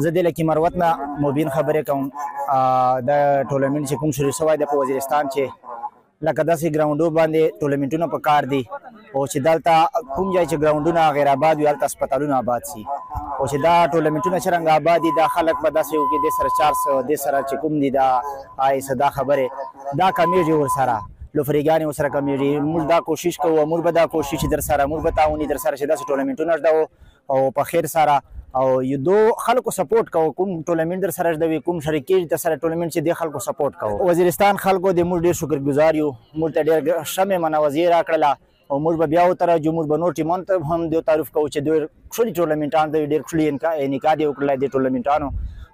زه دې لکه مروت نه مبین خبرې کوم. د ټورنمنټ چې کوم شروع شوی دی په وزیرستان چې لکه داسې ګراونډو باندې ټورنمنټونه په کار دي او چې دلته کوم ځای چې ګراونډونه غیر آباد وي هلته هسپتالونه آباد شي او چې دا ټورنمنټونه څرنګه آباد دي دا خلک به داسې وکړي دې سره 400 دې سره چې کوم دي دا دا خبرې دا کمیږي ورسره لوفریګانې ورسره کمیږي. موږ دا کوشش کوو موږ به دا کوشش در سره موږ به تعاوني در سره چې داسې ټورنمنټونه ږدو او په خیر سره او یو دو خلکو سپورټ کوو کوم ټورنمنټ در سره ږدوي کوم شریکې در سره ټورنمنټ چې دې خلکو سپورټ کوو. وزیرستان خلکو د موږ ډېر شکرګزار یو موږ ته ډېر ښه مېلمنوازي راکړله او موږ به بیا وترجو موږ به نور ټیمانو ته هم دوی تعریف کوو چې دوی ښکلي ټورنمنټان دوی ډېر ښکلي انعقاد یې وکړلی دې ټورنمنټانو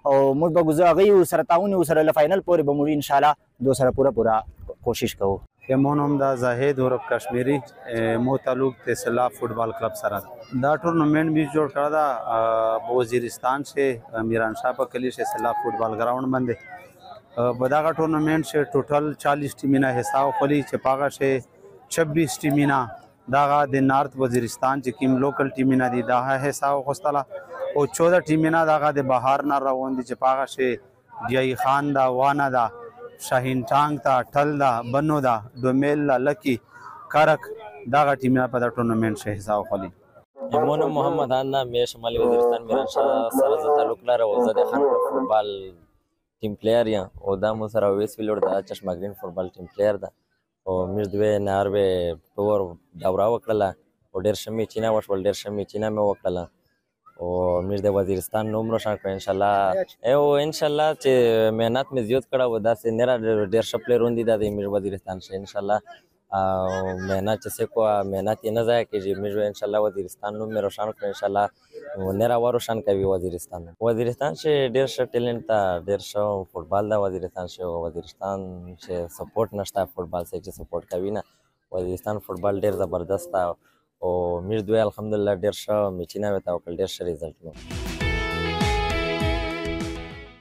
او موږ به هغوی ورسره تعاون یې ورسره له فاینل پورې به موږ انشاءالله دوی سره پوره کوشش کوو. مو نوم دا زاهد عرب کشمیری مو تعلق تحصیلات فٹبال کلب سره دا ټورنمنٹ بھی جوړ کړه دا وزیرستان سے میران شاہ په کلی سے تحصیلات فٹبال گراؤنڈ باندې بداغه ټورنمنٹ سے ټوټل 40 ټیمونه حساب خلی چې پاغه سے 26 ټیمونه داغه د نارت وزیرستان چې کوم لوکل ټیمونه دي دا حساب خوستله او 14 ټیمونه داغه د بهار نه روان دي چې پاغه سے جای خان دا وانه دا شاهین ټانګ تا ټل دا بنو دا دومیل لکی کارک داغه ټیمونه په دا ټورنمنٹ سے حساب خلی. مو نوم محمد حنا مې شمالي وزیرستان میران شاه سره زه تعلق لرم او زه د خانپور فوټبال ټیم پلیئر یم او دا مو سره ویس ویلوړ د چشمه ګرین فوټبال ټیم پلیئر ده او موږ دوی نهار به ټور دوره وکړله او ډېر ښه میچونه وشول ډېر ښه میچونه مې وکړله او موږ د وزیرستان نوم روښانه کړ انشاءالله او انشاءالله چې محنت مې زیات کړه و داسې نه را ډېر ښه پلیئرون دي دا د موږ وزیرستان شه انشاءالله محنت چې څه کوه محنت یې نه ضایع کېږي موږ انشاءالله وزیرستان نوم مې روښانه کړ انشاءالله نه را وروښان کوي وزیرستان چې ډېر ښه ټیلنټ ده ډېر ښه فوټبال ده وزیرستان چې سپورټ نشته فوټبال چې سپورټ کوي نه وزیرستان فوټبال ډېر زبردست ده او موږ دوی الحمدلله ډېر ښه میچونه مې ته وکړل ډېر ښه ریزلټ مې